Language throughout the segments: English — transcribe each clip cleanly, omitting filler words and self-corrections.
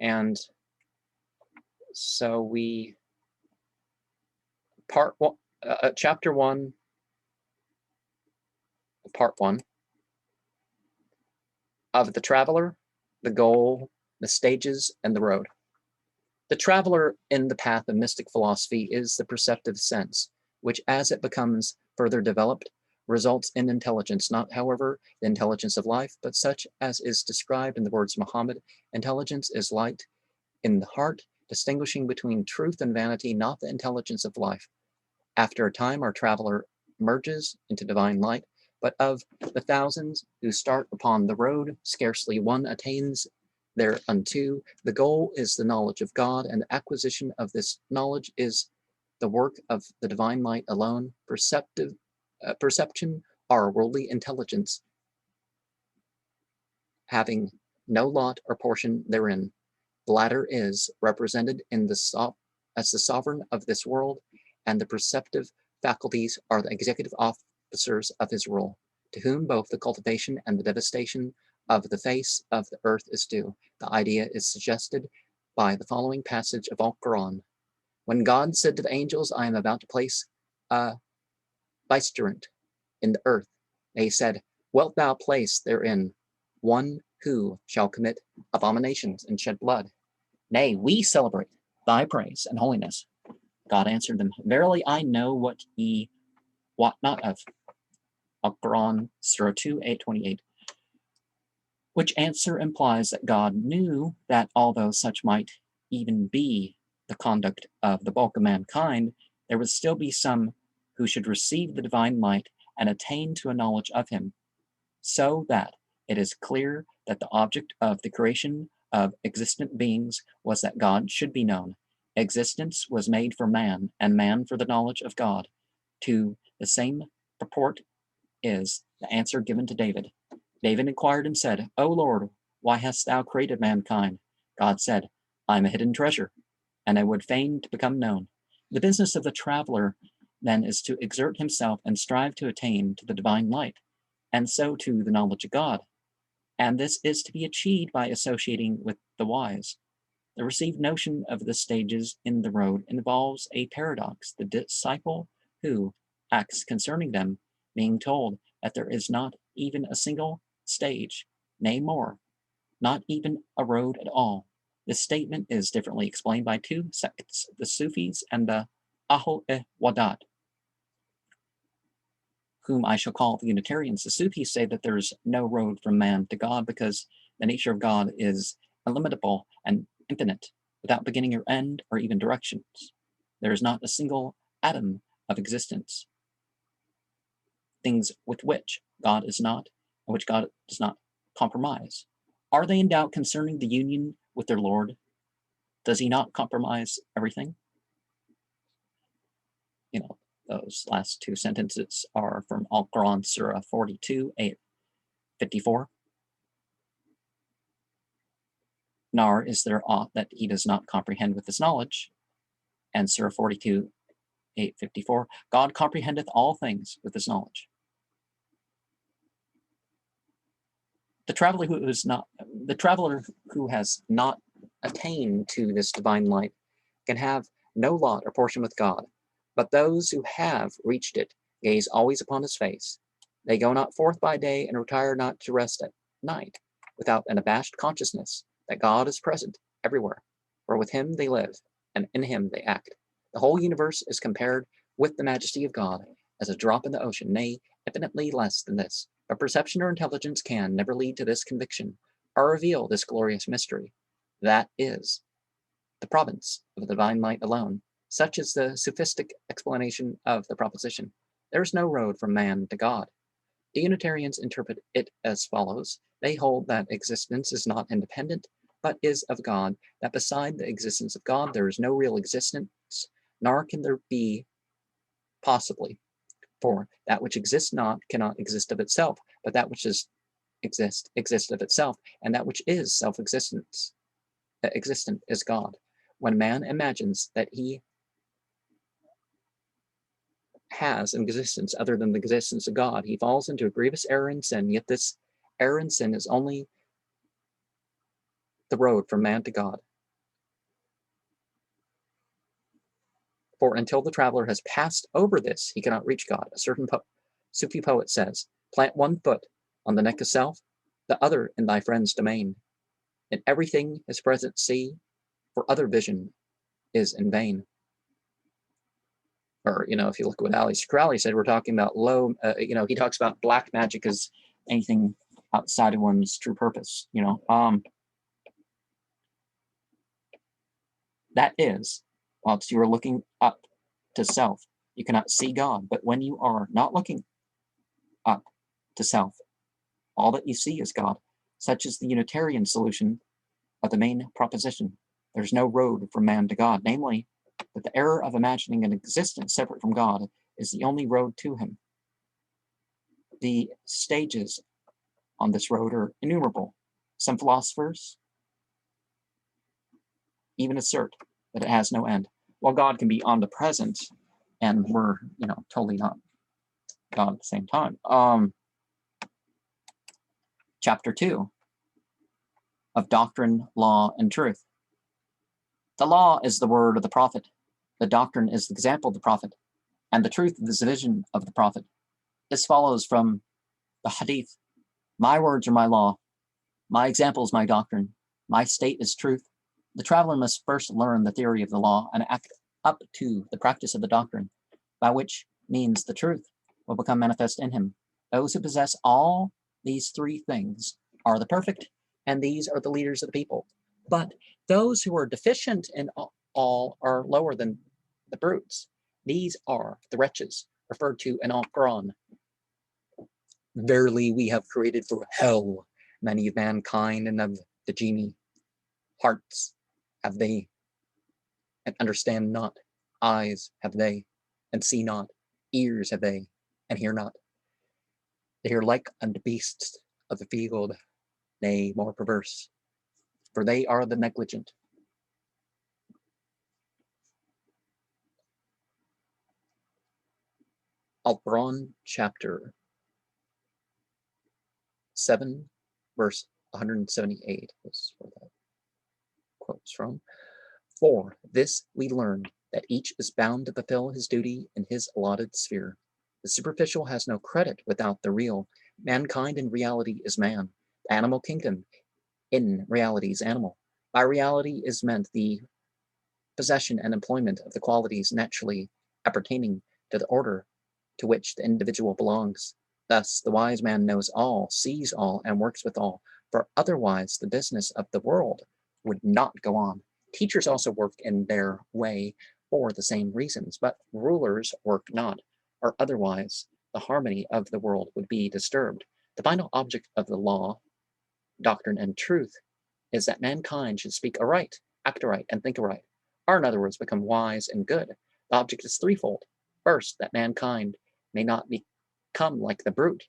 And so chapter 1, part 1 of the traveler, the goal, the stages, and the road. The traveler in the path of mystic philosophy is the perceptive sense, which, as it becomes further developed, results in intelligence, not, however, the intelligence of life, but such as is described in the words of Muhammad. Intelligence is light in the heart, distinguishing between truth and vanity, not the intelligence of life. After a time, our traveler merges into divine light, but of the thousands who start upon the road, scarcely one attains thereunto. The goal is the knowledge of God, and the acquisition of this knowledge is the work of the divine light alone. Perception, our worldly intelligence, having no lot or portion therein. The latter is represented in as the sovereign of this world, and the perceptive faculties are the executive officers of his rule, to whom both the cultivation and the devastation of the face of the earth is due. The idea is suggested by the following passage of Al-Quran. When God said to the angels, I am about to place a vicegerent in the earth, they said, wilt thou place therein one who shall commit abominations and shed blood? Nay, we celebrate thy praise and holiness. God answered them, verily I know what ye wot not of. Al-Quran, Surah 2, 828. Which answer implies that God knew that although such might even be the conduct of the bulk of mankind, there would still be some who should receive the divine light and attain to a knowledge of him, so that it is clear that the object of the creation of existent beings was that God should be known. Existence was made for man, and man for the knowledge of God. To the same purport is the answer given to David. David inquired and said, O Lord, why hast thou created mankind? God said, I am a hidden treasure, and I would fain to become known. The business of the traveler then is to exert himself and strive to attain to the divine light, and so to the knowledge of God. And this is to be achieved by associating with the wise. The received notion of the stages in the road involves a paradox. The disciple who acts concerning them, being told that there is not even a single stage, nay more, not even a road at all. This statement is differently explained by two sects, the Sufis and the Ahl-e-Wadat, whom I shall call the Unitarians. The Sufis say that there is no road from man to God because the nature of God is illimitable and infinite, without beginning or end or even directions. There is not a single atom of existence, things with which God is not, and which God does not compromise. Are they in doubt concerning the union with their Lord? Does he not compromise everything? You know, those last two sentences are from Al-Quran, Surah 42, 854. Nor is there aught that he does not comprehend with his knowledge. And Surah 42, 854, God comprehendeth all things with his knowledge. The traveler who has not attained to this divine light can have no lot or portion with God, but those who have reached it gaze always upon his face. They go not forth by day and retire not to rest at night, without an abashed consciousness that God is present everywhere, for with him they live, and in him they act. The whole universe is compared with the majesty of God as a drop in the ocean, nay, infinitely less than this. But perception or intelligence can never lead to this conviction, or reveal this glorious mystery. That is the province of the divine light alone. Such is the sophistic explanation of the proposition. There is no road from man to God. The Unitarians interpret it as follows. They hold that existence is not independent, but is of God, that beside the existence of God there is no real existence, nor can there be possibly. For that which exists not cannot exist of itself, but that which exists of itself, and that which is existent is God. When man imagines that he has an existence other than the existence of God, he falls into a grievous error and sin, yet this error and sin is only the road from man to God. For until the traveler has passed over this, he cannot reach God. A certain Sufi poet says, plant one foot on the neck of self, the other in thy friend's domain. In everything his presence see, for other vision is in vain. Or, if you look at what Alistair Crowley said, we're talking about he talks about black magic as anything outside of one's true purpose, that is, whilst you are looking up to self, you cannot see God. But when you are not looking up to self, all that you see is God. Such is the Unitarian solution of the main proposition. There's no road from man to God, namely, that the error of imagining an existence separate from God is the only road to him. The stages on this road are innumerable. Some philosophers even assert that it has no end. While God can be omnipresent, and we're, totally not God at the same time. Chapter 2 of Doctrine, Law, and Truth. The law is the word of the prophet. The doctrine is the example of the prophet, and the truth is the vision of the prophet. This follows from the hadith. My words are my law. My example is my doctrine. My state is truth. The traveler must first learn the theory of the law and act up to the practice of the doctrine, by which means the truth will become manifest in him. Those who possess all these three things are the perfect, and these are the leaders of the people. But those who are deficient in all are lower than the brutes. These are the wretches, referred to in Al-Quran. Verily we have created for hell many of mankind, and of the genii. Hearts have they, and understand not. Eyes have they, and see not. Ears have they, and hear not. They are like unto beasts of the field, nay, more perverse, for they are the negligent. Al-Quran chapter 7, verse 178 was where that quote's from. For this we learn that each is bound to fulfill his duty in his allotted sphere. The superficial has no credit without the real. Mankind in reality is man. The animal kingdom in reality is animal. By reality is meant the possession and employment of the qualities naturally appertaining to the order to which the individual belongs. Thus, the wise man knows all, sees all, and works with all, for otherwise the business of the world would not go on. Teachers also work in their way for the same reasons, but rulers work not, or otherwise the harmony of the world would be disturbed. The final object of the law, doctrine, and truth is that mankind should speak aright, act aright, and think aright, or in other words, become wise and good. The object is threefold. First, that mankind may not become like the brute.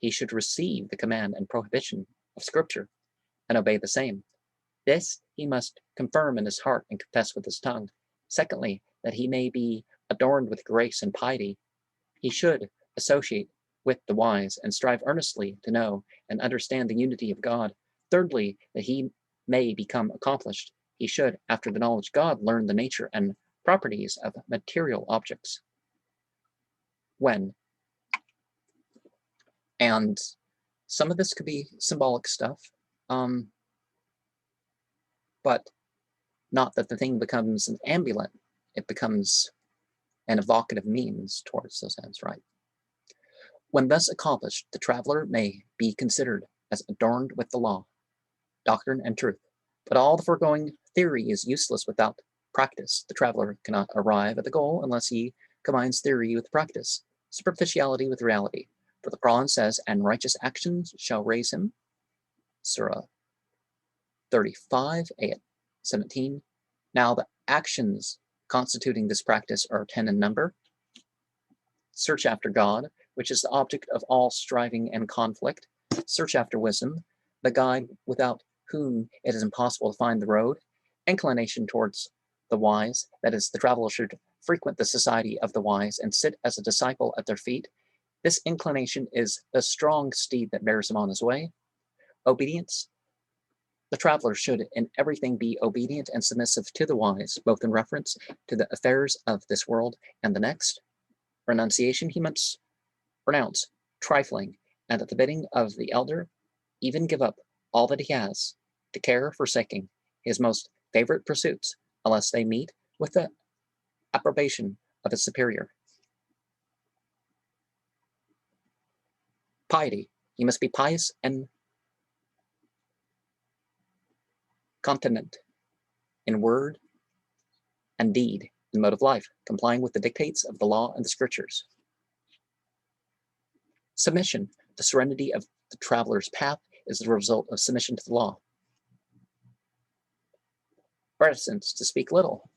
He should receive the command and prohibition of Scripture and obey the same. This he must confirm in his heart and confess with his tongue. Secondly, that he may be adorned with grace and piety, he should associate with the wise and strive earnestly to know and understand the unity of God. Thirdly, that he may become accomplished, he should, after the knowledge of God, learn the nature and properties of material objects. And some of this could be symbolic stuff, but not that the thing becomes an amulet, it becomes an evocative means towards those ends, right? When thus accomplished, the traveler may be considered as adorned with the law, doctrine, and truth. But all the foregoing theory is useless without practice. The traveler cannot arrive at the goal unless he combines theory with practice, superficiality with reality. For the Quran says, and righteous actions shall raise him. Surah 35, ayat 17. Now the actions constituting this practice are 10 in number. Search after God, which is the object of all striving and conflict. Search after wisdom, the guide without whom it is impossible to find the road. Inclination towards the wise, that is, the traveler should frequent the society of the wise and sit as a disciple at their feet. This inclination is a strong steed that bears him on his way. Obedience, The traveler should in everything be obedient and submissive to the wise, both in reference to the affairs of this world and the next. Renunciation he must renounce trifling, and at the bidding of the elder, even give up all that he has, to care forsaking his most favorite pursuits, unless they meet with the approbation of his superior. Piety. He must be pious and continent in word and deed, in mode of life, complying with the dictates of the law and the scriptures. Submission. The serenity of the traveler's path is the result of submission to the law. Reticence. To speak little.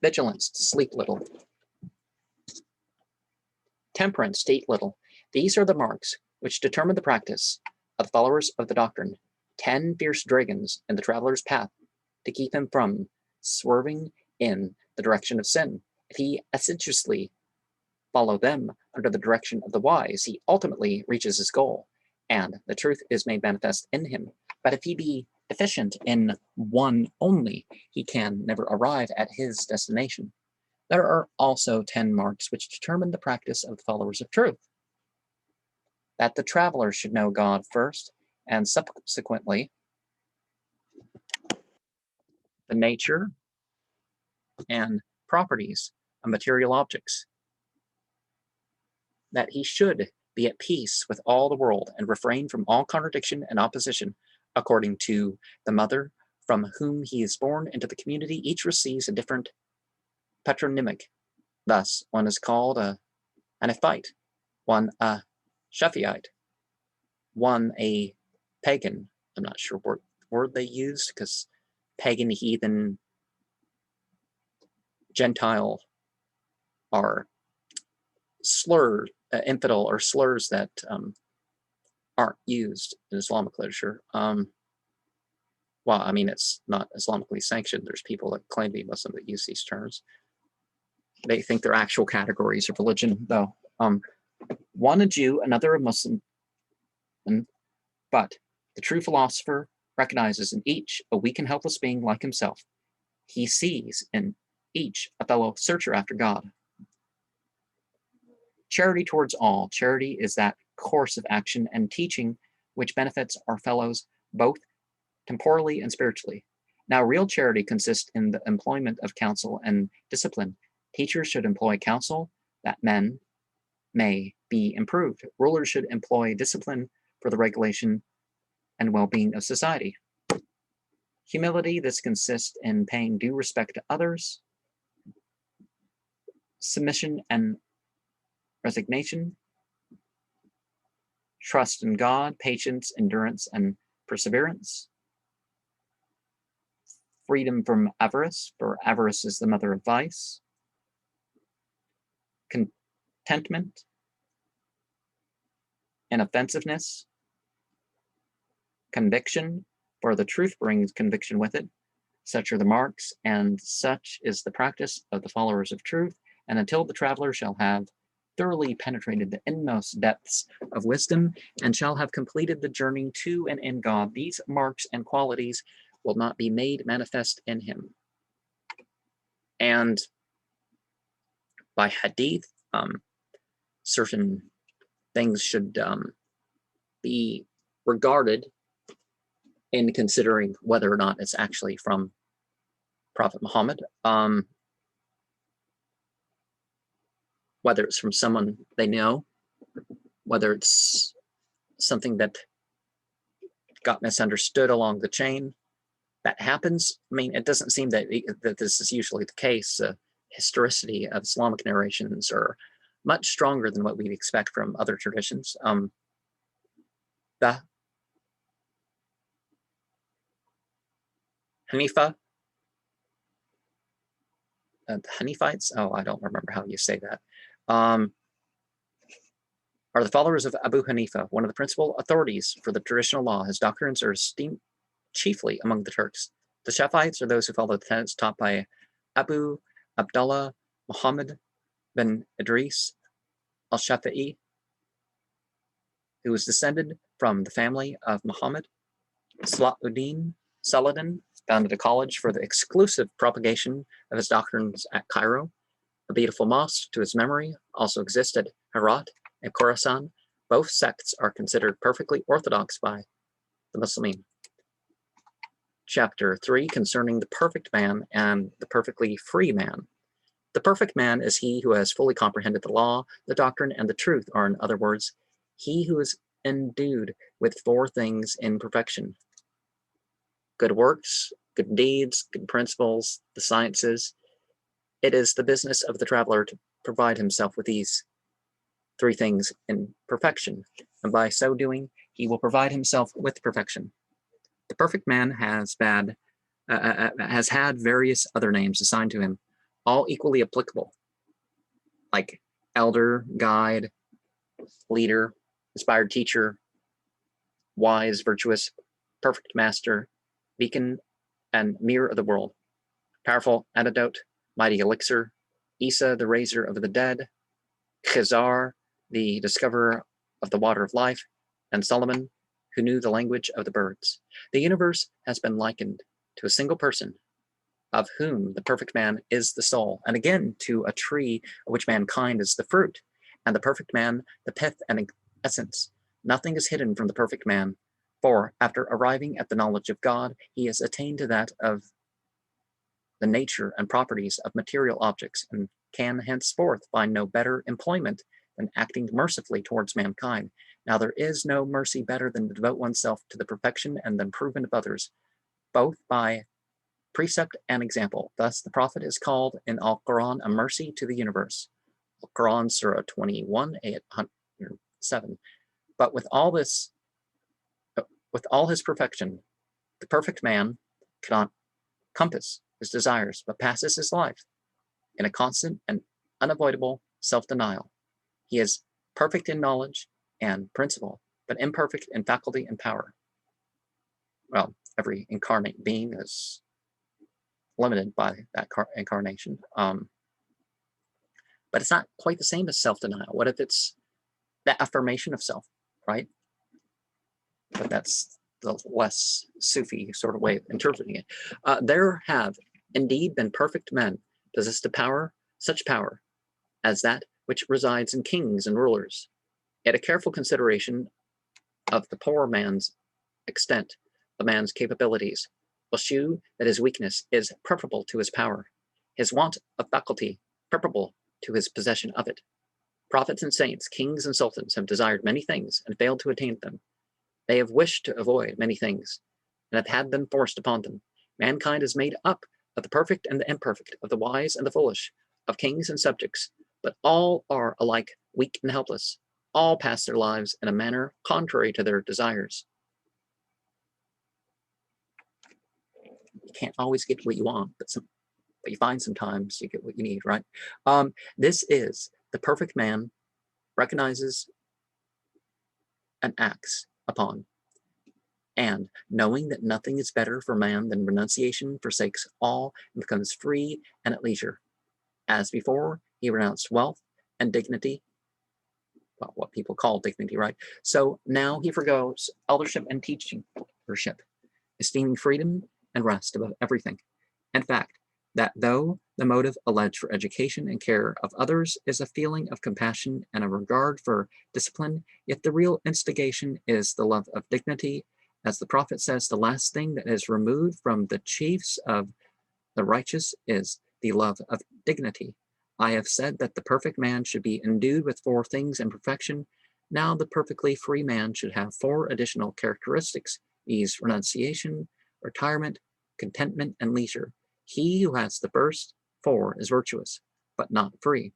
Vigilance. To sleep little. Temperance. To eat little. These are the marks which determine the practice of the followers of the doctrine. 10 fierce dragons in the traveler's path to keep him from swerving in the direction of sin. If he assiduously follow them under the direction of the wise, he ultimately reaches his goal, and the truth is made manifest in him. But if he be deficient in one only, he can never arrive at his destination. There are also 10 marks which determine the practice of the followers of truth. That the traveler should know God first, and subsequently the nature and properties of material objects. That he should be at peace with all the world and refrain from all contradiction and opposition, according to the mother from whom he is born into the community. Each receives a different patronymic. Thus, one is called a Nephite, one a Shepheite, one a pagan. I'm not sure what word they used, because pagan, heathen, Gentile are slurs, infidel or slurs that aren't used in Islamic literature. Well, I mean, it's not Islamically sanctioned. There's people that claim to be Muslim that use these terms. They think they're actual categories of religion, though. One a Jew, another a Muslim, but the true philosopher recognizes in each a weak and helpless being like himself. He sees in each a fellow searcher after God. Charity towards all. Charity is that course of action and teaching which benefits our fellows both temporally and spiritually. Now, real charity consists in the employment of counsel and discipline. Teachers should employ counsel that men may be improved. Rulers should employ discipline for the regulation and well-being of society. Humility, this consists in paying due respect to others. Submission and resignation. Trust in God, patience, endurance, and perseverance. Freedom from avarice, for avarice is the mother of vice. Contentment, inoffensiveness. Conviction, for the truth brings conviction with it. Such are the marks, and such is the practice of the followers of truth. And until the traveler shall have thoroughly penetrated the inmost depths of wisdom and shall have completed the journey to and in God, these marks and qualities will not be made manifest in him. And by hadith, certain things should be regarded in considering whether or not it's actually from Prophet Muhammad, whether it's from someone they know, whether it's something that got misunderstood along the chain. That happens. I mean, it doesn't seem that this is usually the case. Historicity of Islamic narrations are much stronger than what we'd expect from other traditions. The Hanifa, the Hanifites, oh, I don't remember how you say that, are the followers of Abu Hanifa, one of the principal authorities for the traditional law. His doctrines are esteemed chiefly among the Turks. The Shafi'ites are those who follow the tenets taught by Abu Abdullah Muhammad bin Idris al-Shafi'i, who was descended from the family of Muhammad, Saladin founded a college for the exclusive propagation of his doctrines at Cairo. A beautiful mosque to his memory also exists at Herat and Khorasan. Both sects are considered perfectly orthodox by the Muslimin. Chapter 3, concerning the perfect man and the perfectly free man. The perfect man is he who has fully comprehended the law, the doctrine, and the truth, or in other words, he who is endued with four things in perfection: good works, good deeds, good principles, the sciences. It is the business of the traveler to provide himself with these three things in perfection, and by so doing, he will provide himself with perfection. The perfect man has had various other names assigned to him, all equally applicable, like elder, guide, leader, inspired teacher, wise, virtuous, perfect master, beacon, and mirror of the world, powerful antidote, mighty elixir, Isa, the raiser of the dead, Khizar, the discoverer of the water of life, and Solomon, who knew the language of the birds. The universe has been likened to a single person, of whom the perfect man is the soul, and again to a tree of which mankind is the fruit, and the perfect man the pith and essence. Nothing is hidden from the perfect man, for after arriving at the knowledge of God, he has attained to that of the nature and properties of material objects, and can henceforth find no better employment than acting mercifully towards mankind. Now there is no mercy better than to devote oneself to the perfection and the improvement of others, both by precept and example. Thus the Prophet is called in Al-Quran a mercy to the universe. Al-Quran, Surah 21, 807. But with all his perfection, the perfect man cannot compass his desires, but passes his life in a constant and unavoidable self-denial. He is perfect in knowledge and principle, but imperfect in faculty and power. Well, every incarnate being is limited by that incarnation. But it's not quite the same as self-denial. What if it's the affirmation of self, right? But that's the less Sufi sort of way of interpreting it. There have indeed been perfect men possessed of power, such power as that which resides in kings and rulers. Yet a careful consideration of the poor man's extent, the man's capabilities, will shew that his weakness is preferable to his power, his want of faculty preferable to his possession of it. Prophets and saints, kings and sultans have desired many things and failed to attain them. They have wished to avoid many things and have had them forced upon them. Mankind is made up of the perfect and the imperfect, of the wise and the foolish, of kings and subjects, but all are alike weak and helpless. All pass their lives in a manner contrary to their desires. You can't always get what you want, but you find sometimes you get what you need, right? This is the perfect man recognizes and acts upon. And knowing that nothing is better for man than renunciation, forsakes all and becomes free and at leisure. As before, he renounced wealth and dignity, well, what people call dignity, right? So now he forgoes eldership and teachership, esteeming freedom and rest above everything. In fact, that though the motive alleged for education and care of others is a feeling of compassion and a regard for discipline, yet the real instigation is the love of dignity. As the Prophet says, the last thing that is removed from the chiefs of the righteous is the love of dignity. I have said that the perfect man should be endued with four things in perfection. Now the perfectly free man should have four additional characteristics: ease, renunciation, retirement, contentment, and leisure. He who has the first four is virtuous, but not free.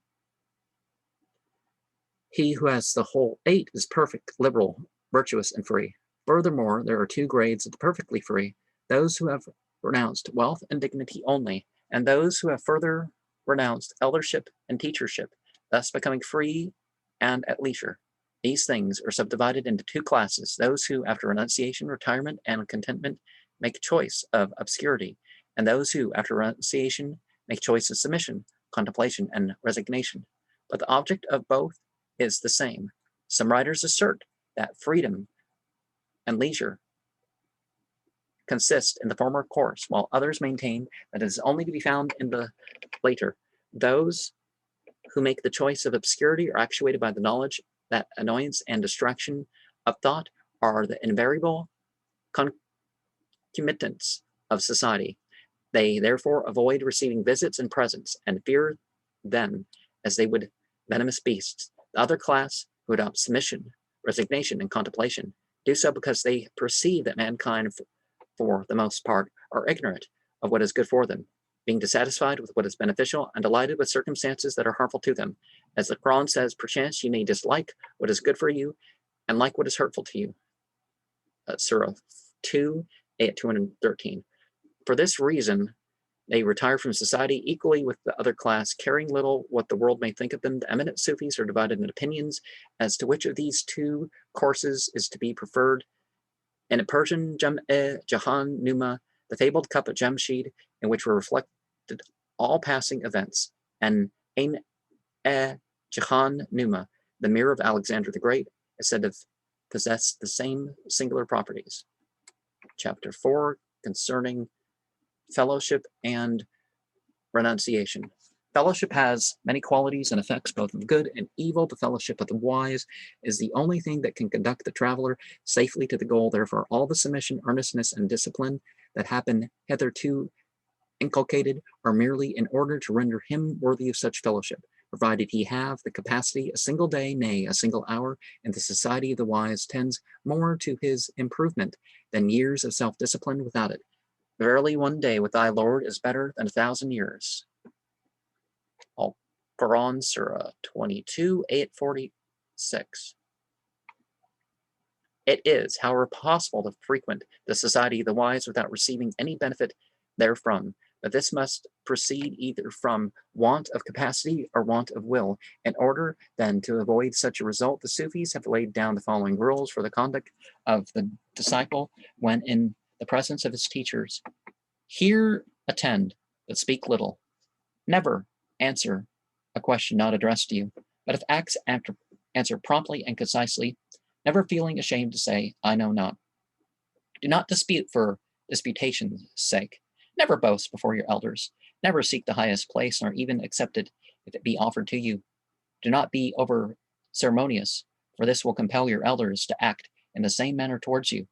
He who has the whole eight is perfect, liberal, virtuous, and free. Furthermore, there are two grades of the perfectly free: those who have renounced wealth and dignity only, and those who have further renounced eldership and teachership, thus becoming free and at leisure. These things are subdivided into two classes: those who, after renunciation, retirement, and contentment, make choice of obscurity, and those who, after renunciation, make choice of submission, contemplation, and resignation. But the object of both is the same. Some writers assert that freedom and leisure consist in the former course, while others maintain that it is only to be found in the later. Those who make the choice of obscurity are actuated by the knowledge that annoyance and distraction of thought are the invariable concomitants of society. They therefore avoid receiving visits and presents, and fear them as they would venomous beasts. The other class, who adopt submission, resignation, and contemplation, do so because they perceive that mankind, for the most part, are ignorant of what is good for them, being dissatisfied with what is beneficial and delighted with circumstances that are harmful to them. As the Quran says, perchance you may dislike what is good for you and like what is hurtful to you. Surah 2, 213. For this reason, they retire from society equally with the other class, caring little what the world may think of them. The eminent Sufis are divided in opinions as to which of these two courses is to be preferred. In a Persian Jahan Numa, the fabled cup of Jamshid, in which were reflected all passing events, and Ain Jahan Numa, the mirror of Alexander the Great, is said to possess the same singular properties. Chapter 4, concerning fellowship and renunciation. Fellowship has many qualities and effects, both of good and evil. The fellowship of the wise is the only thing that can conduct the traveler safely to the goal. Therefore, all the submission, earnestness, and discipline that have been hitherto inculcated are merely in order to render him worthy of such fellowship, provided he have the capacity. A single day, nay, a single hour, in the society of the wise tends more to his improvement than years of self-discipline without it. Verily, one day with thy Lord is better than 1,000 years. Quran, Surah 22, 846. It is, however, possible to frequent the society of the wise without receiving any benefit therefrom, but this must proceed either from want of capacity or want of will. In order, then, to avoid such a result, the Sufis have laid down the following rules for the conduct of the disciple when in the presence of his teachers. Hear, attend, but speak little. Never answer a question not addressed to you, but if asked, answer promptly and concisely, never feeling ashamed to say, I know not. Do not dispute for disputation's sake. Never boast before your elders. Never seek the highest place, nor even accept it if it be offered to you. Do not be over ceremonious, for this will compel your elders to act in the same manner towards you,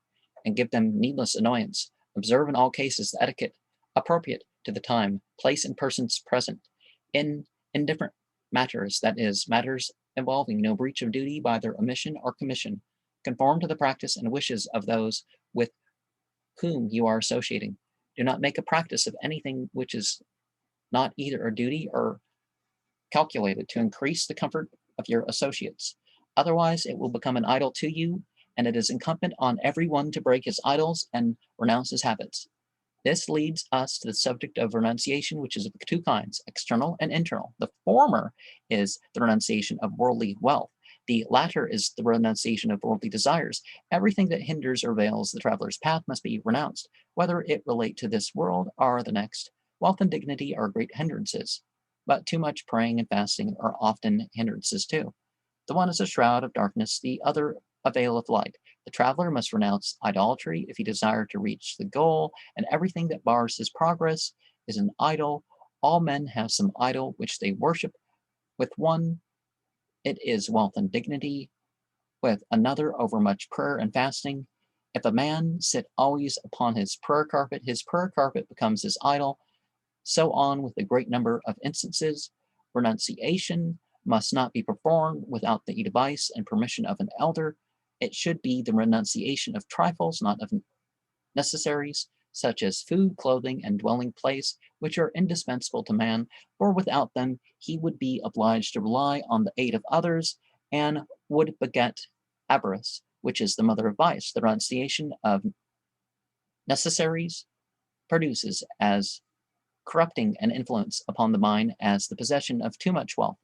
and give them needless annoyance. Observe in all cases the etiquette appropriate to the time, place, and persons present. In indifferent matters, that is, matters involving no breach of duty by their omission or commission, conform to the practice and wishes of those with whom you are associating. Do not make a practice of anything which is not either a duty or calculated to increase the comfort of your associates. Otherwise, it will become an idol to you, and it is incumbent on everyone to break his idols and renounce his habits. This leads us to the subject of renunciation, which is of two kinds, external and internal. The former is the renunciation of worldly wealth. The latter is the renunciation of worldly desires. Everything that hinders or veils the traveler's path must be renounced, whether it relate to this world or the next. Wealth and dignity are great hindrances, but too much praying and fasting are often hindrances too. The one is a shroud of darkness, the other a veil of light. The traveler must renounce idolatry if he desire to reach the goal, and everything that bars his progress is an idol. All men have some idol which they worship. With one, it is wealth and dignity. With another, overmuch prayer and fasting. If a man sit always upon his prayer carpet becomes his idol. So on with a great number of instances. Renunciation must not be performed without the advice and permission of an elder. It should be the renunciation of trifles, not of necessaries, such as food, clothing, and dwelling place, which are indispensable to man, for without them he would be obliged to rely on the aid of others, and would beget avarice, which is the mother of vice. The renunciation of necessaries produces as corrupting an influence upon the mind as the possession of too much wealth.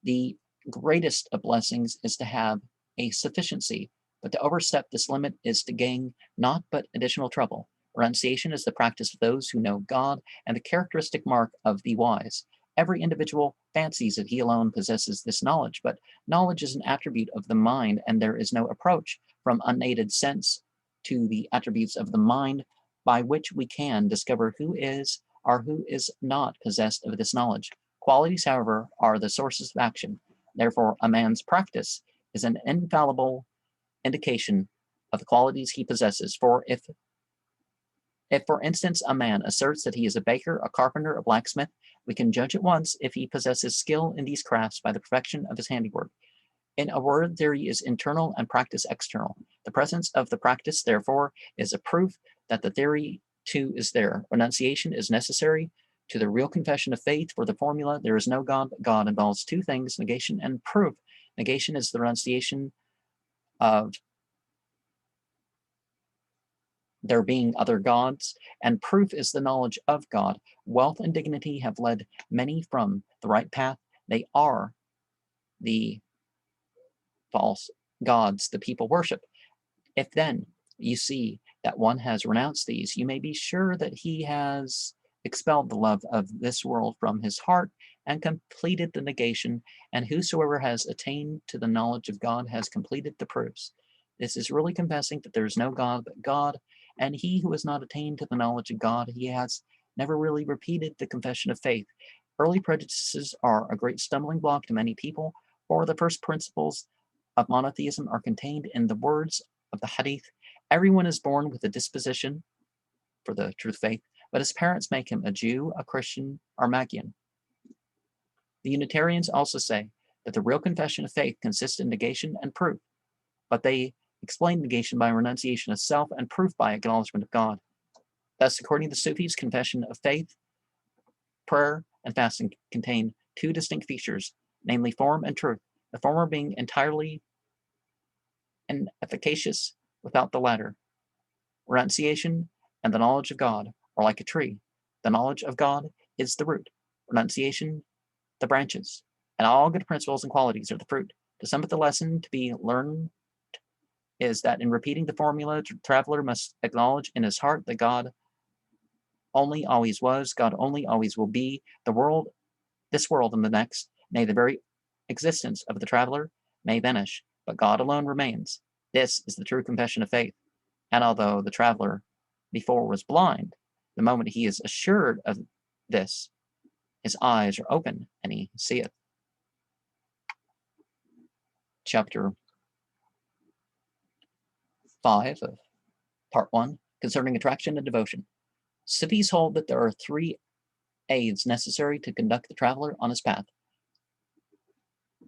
The greatest of blessings is to have a sufficiency, but to overstep this limit is to gain naught but additional trouble. Renunciation is the practice of those who know God, and the characteristic mark of the wise. Every individual fancies that he alone possesses this knowledge, but knowledge is an attribute of the mind, and there is no approach from unaided sense to the attributes of the mind by which we can discover who is or who is not possessed of this knowledge. Qualities, however, are the sources of action. Therefore, a man's practice is an infallible indication of the qualities he possesses. For if, for instance, a man asserts that he is a baker, a carpenter, a blacksmith, we can judge at once if he possesses skill in these crafts by the perfection of his handiwork. In a word, theory is internal and practice external. The presence of the practice, therefore, is a proof that the theory too is there. Renunciation is necessary to the real confession of faith, for the formula, there is no God but God, involves two things, negation and proof. Negation is the renunciation of there being other gods, and proof is the knowledge of God. Wealth and dignity have led many from the right path. They are the false gods the people worship. If then you see that one has renounced these, you may be sure that he has expelled the love of this world from his heart and completed the negation, and whosoever has attained to the knowledge of God has completed the proofs. This is really confessing that there is no God but God, and he who has not attained to the knowledge of God, he has never really repeated the confession of faith. Early prejudices are a great stumbling block to many people, for the first principles of monotheism are contained in the words of the Hadith. Everyone is born with a disposition for the truth faith, but his parents make him a Jew, a Christian, or Magian. The Unitarians also say that the real confession of faith consists in negation and proof, but they explain negation by renunciation of self and proof by acknowledgement of God. Thus, according to the Sufis, confession of faith, prayer, and fasting contain two distinct features, namely form and truth, the former being entirely inefficacious without the latter. Renunciation and the knowledge of God are like a tree. The knowledge of God is the root, renunciation the branches, and all good principles and qualities are the fruit. To sum up the lesson to be learned is that in repeating the formula, the traveler must acknowledge in his heart that God only always was, God only always will be, the world, this world and the next, nay, the very existence of the traveler may vanish, but God alone remains. This is the true confession of faith. And although the traveler before was blind, the moment he is assured of this, his eyes are open and he seeth. Chapter 5 of Part 1, concerning attraction and devotion. Sufis hold that there are three aids necessary to conduct the traveler on his path: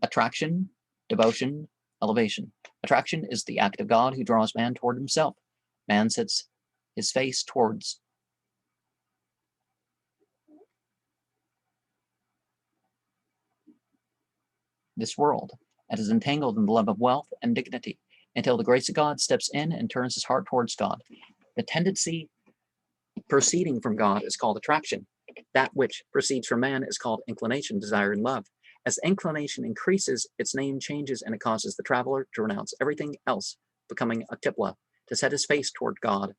attraction, devotion, elevation. Attraction is the act of God who draws man toward himself. Man sets his face towards this world and is entangled in the love of wealth and dignity until the grace of God steps in and turns his heart towards God. The tendency proceeding from God is called attraction. That which proceeds from man is called inclination, desire, and love. As inclination increases, its name changes and it causes the traveler to renounce everything else, becoming a qibla, to set his face toward God.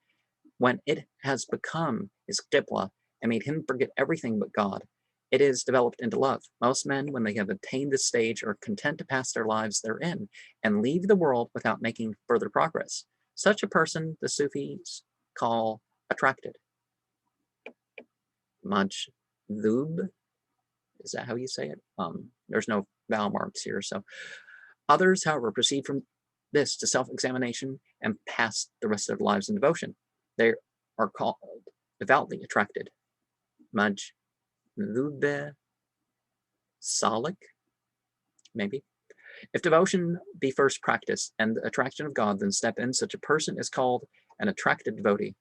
When it has become his qibla and made him forget everything but God, it is developed into love. Most men, when they have attained this stage, are content to pass their lives therein and leave the world without making further progress. Such a person the Sufis call attracted. Majzub, is that how you say it? There's no vowel marks here. So others, however, proceed from this to self-examination and pass the rest of their lives in devotion. They are called devoutly attracted. Majzub Salik, maybe. If devotion be first practiced and the attraction of God then step in, such a person is called an attracted devotee.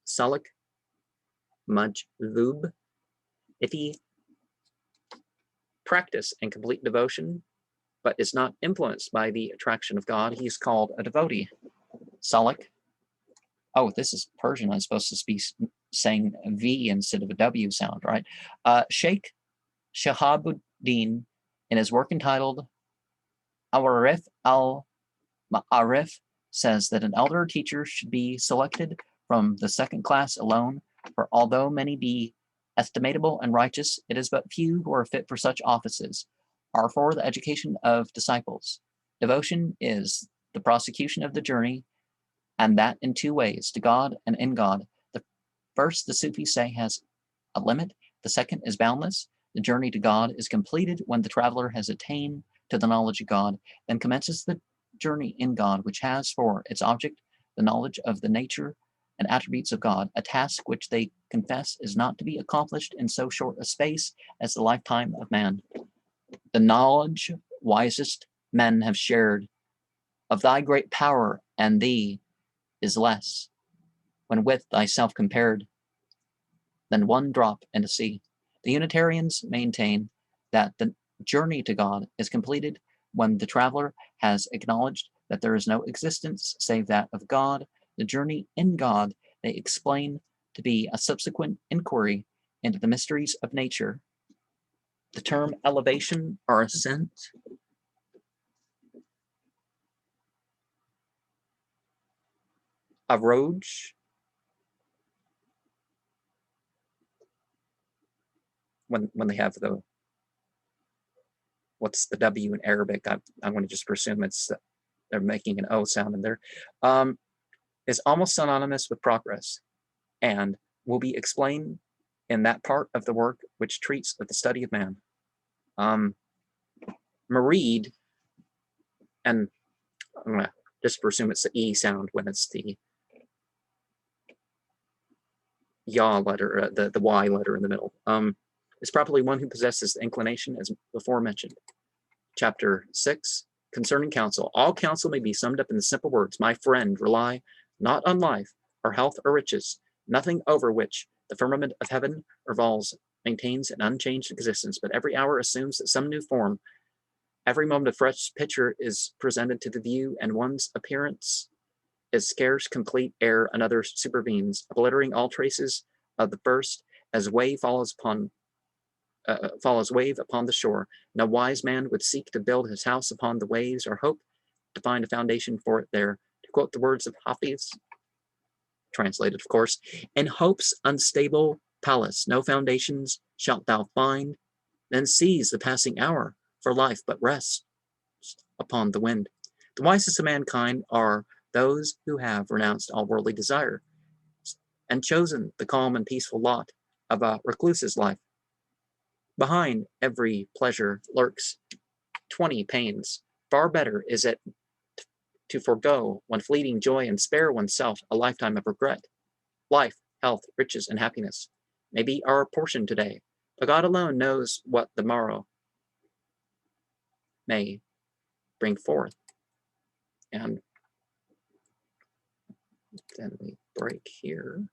Salik, Majzub. If he practice and complete devotion, but is not influenced by the attraction of God, he is called a devotee. Salik. Oh, this is Persian. I'm supposed to be saying a V instead of a W sound, right? Sheikh Shahabuddin, in his work entitled Awarif al-Ma'arif, says that an elder teacher should be selected from the second class alone, for although many be estimable and righteous, it is but few who are fit for such offices, are for the education of disciples. Devotion is the prosecution of the journey and that in two ways, to God and in God. The first, the Sufis say, has a limit. The second is boundless. The journey to God is completed when the traveler has attained to the knowledge of God. Then commences the journey in God, which has for its object the knowledge of the nature and attributes of God, a task which they confess is not to be accomplished in so short a space as the lifetime of man. The knowledge wisest men have shared of thy great power and thee is less, when with thyself compared, than one drop in the sea. The Unitarians maintain that the journey to God is completed when the traveler has acknowledged that there is no existence save that of God. The journey in God they explain to be a subsequent inquiry into the mysteries of nature. The term elevation or ascent arroge, when they have the, what's the W in Arabic? I'm going to just presume it's they're making an O sound in there. Is almost synonymous with progress, and will be explained in that part of the work which treats of the study of man. Mareed, and I'm going to just presume it's the E sound when it's the Ya letter, the Y letter in the middle, is probably one who possesses the inclination as before mentioned. Chapter 6, concerning counsel. All counsel may be summed up in the simple words, my friend, rely not on life, or health, or riches, nothing over which the firmament of heaven revolves maintains an unchanged existence, but every hour assumes that some new form. Every moment a fresh picture is presented to the view, and one's appearance is scarce complete ere another supervenes, obliterating all traces of the first, as wave follows wave upon the shore. No wise man would seek to build his house upon the waves, or hope to find a foundation for it there. To quote the words of Hafiz, translated, of course, in hope's unstable palace, no foundations shalt thou find. Then seize the passing hour, for life but rests upon the wind. The wisest of mankind are those who have renounced all worldly desire and chosen the calm and peaceful lot of a recluse's life. Behind every pleasure lurks 20 pains. Far better is it to forego one fleeting joy and spare oneself a lifetime of regret. Life, health, riches, and happiness may be our portion today, but God alone knows what the morrow may bring forth. And then we break here.